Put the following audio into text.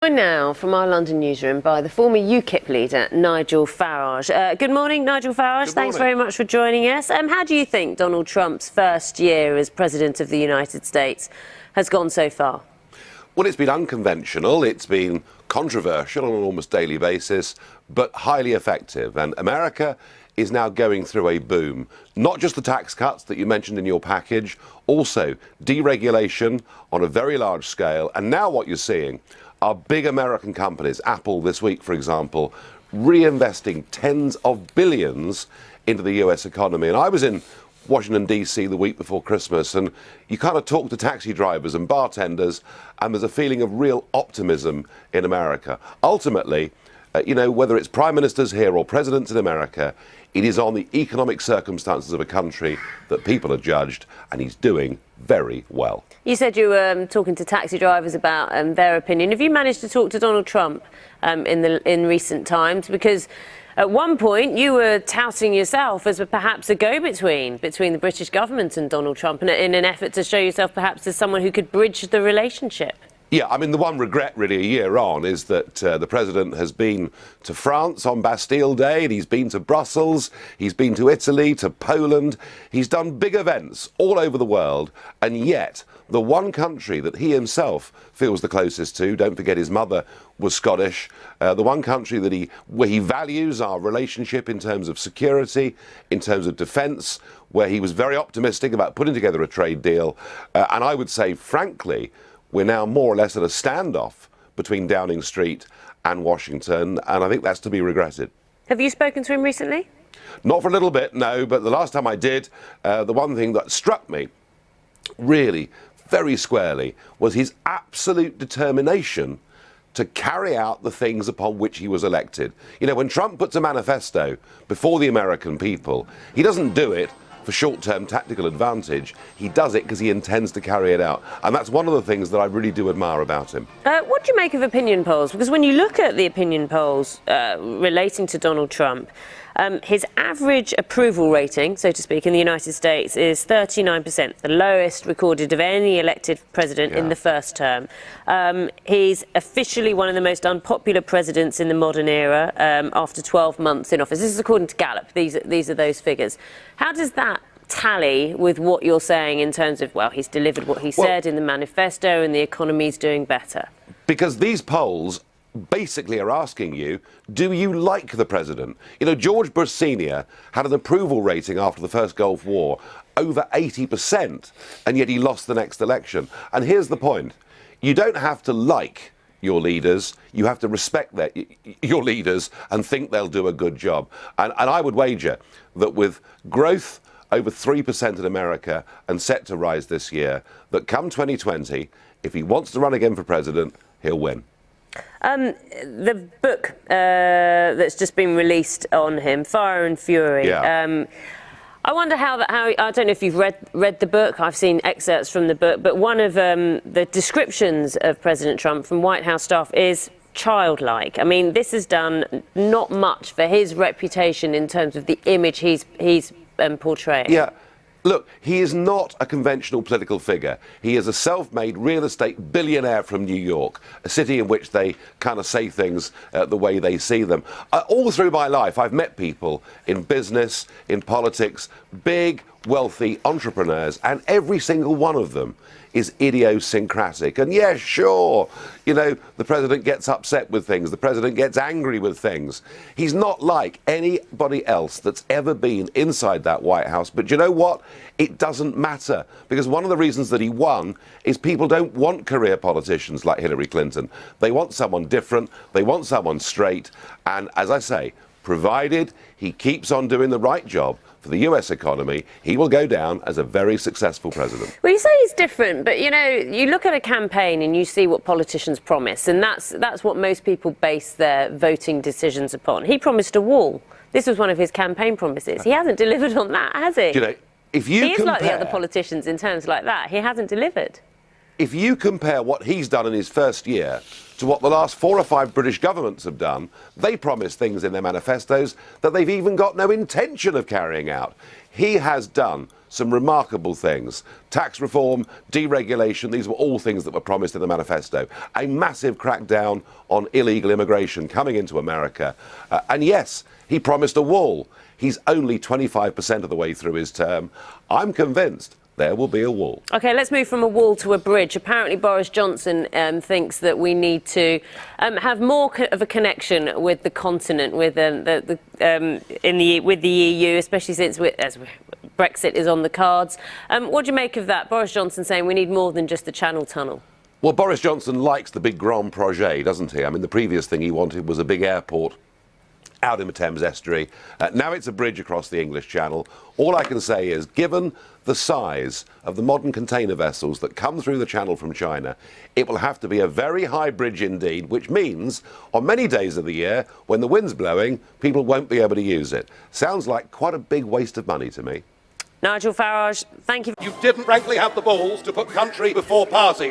Joined now from our London newsroom by the former UKIP leader, Nigel Farage. Good morning, Nigel Farage. Thanks very much for joining us. How do you think Donald Trump's first year as President of the United States has gone so far? Well, it's been unconventional, it's been controversial on an almost daily basis, but highly effective. And America is now going through a boom. Not just the tax cuts that you mentioned in your package, also deregulation on a very large scale. And now what you're seeing are big American companies, Apple this week, for example, reinvesting tens of billions into the US economy. And I was in Washington, D.C. the week before Christmas, and you kind of talk to taxi drivers and bartenders, and there's a feeling of real optimism in America. Ultimately, whether it's prime ministers here or presidents in America, it is on the economic circumstances of a country that people are judged, and he's doing very well. You said you were talking to taxi drivers about their opinion. Have you managed to talk to Donald Trump in recent times? Because at one point you were touting yourself as perhaps a go-between between the British government and Donald Trump in an effort to show yourself perhaps as someone who could bridge the relationship. Yeah, I mean, the one regret really a year on is that the president has been to France on Bastille Day, and he's been to Brussels, he's been to Italy, to Poland. He's done big events all over the world, and yet the one country that he himself feels the closest to, don't forget his mother was Scottish, the one country where he values our relationship in terms of security, in terms of defence, where he was very optimistic about putting together a trade deal, and I would say, frankly, we're now more or less at a standoff between Downing Street and Washington, and I think that's to be regretted. Have you spoken to him recently? Not for a little bit, no, but the last time I did, the one thing that struck me really very squarely was his absolute determination to carry out the things upon which he was elected. You know, when Trump puts a manifesto before the American people, he doesn't do it for short-term tactical advantage. He does it because he intends to carry it out. And that's one of the things that I really do admire about him. What do you make of opinion polls? Because when you look at the opinion polls relating to Donald Trump, his average approval rating, so to speak, in the United States is 39%, the lowest recorded of any elected president in the first term. He's officially one of the most unpopular presidents in the modern era after 12 months in office. This is according to Gallup. These are those figures. How does that tally with what you're saying in terms of, well, he's delivered what he said in the manifesto and the economy's doing better? Because these polls basically are asking you, do you like the president? You know, George Bush Sr. had an approval rating after the first Gulf War over 80%, and yet he lost the next election. And here's the point. You don't have to like your leaders, you have to respect your leaders and think they'll do a good job. And I would wager that with growth over 3% in America and set to rise this year, that come 2020, if he wants to run again for president, he'll win. The book that's just been released on him, Fire and Fury. I wonder how I don't know if you've read the book. I've seen excerpts from the book, but one of the descriptions of President Trump from White House staff is childlike. I mean, this has done not much for his reputation in terms of the image he's portraying. Yeah. Look, he is not a conventional political figure. He is a self-made real estate billionaire from New York, a city in which they kind of say things the way they see them. All through my life, I've met people in business, in politics, big, wealthy entrepreneurs, and every single one of them is idiosyncratic. And yes, sure, you know, the president gets upset with things, the president gets angry with things. He's not like anybody else that's ever been inside that White House. But you know what? It doesn't matter, because one of the reasons that he won is people don't want career politicians like Hillary Clinton. They want someone different, they want someone straight, and as I say, provided he keeps on doing the right job for the US economy, he will go down as a very successful president. Well, you say he's different, but you know, you look at a campaign and you see what politicians promise, and that's what most people base their voting decisions upon. He promised a wall. This was one of his campaign promises. He hasn't delivered on that, has he? You know, if you he is like the other politicians in terms like that. He hasn't delivered. if you compare what he's done in his first year to what the last 4 or 5 British governments have done, they promise things in their manifestos that they've even got no intention of carrying out. He has done some remarkable things. Tax reform, deregulation, these were all things that were promised in the manifesto. A massive crackdown on illegal immigration coming into America. And yes, he promised a wall. He's only 25% of the way through his term. I'm convinced there will be a wall. OK, let's move from a wall to a bridge. Apparently Boris Johnson thinks that we need to have more of a connection with the continent, with the EU, especially since Brexit is on the cards. What do you make of that? Boris Johnson saying we need more than just the Channel Tunnel. Well, Boris Johnson likes the big grand projet, doesn't he? I mean, the previous thing he wanted was a big airport out in the Thames estuary. Now it's a bridge across the English Channel. All I can say is, given the size of the modern container vessels that come through the Channel from China, it will have to be a very high bridge indeed, which means on many days of the year, when the wind's blowing, people won't be able to use it. Sounds like quite a big waste of money to me. Nigel Farage, thank you. You didn't frankly have the balls to put country before party.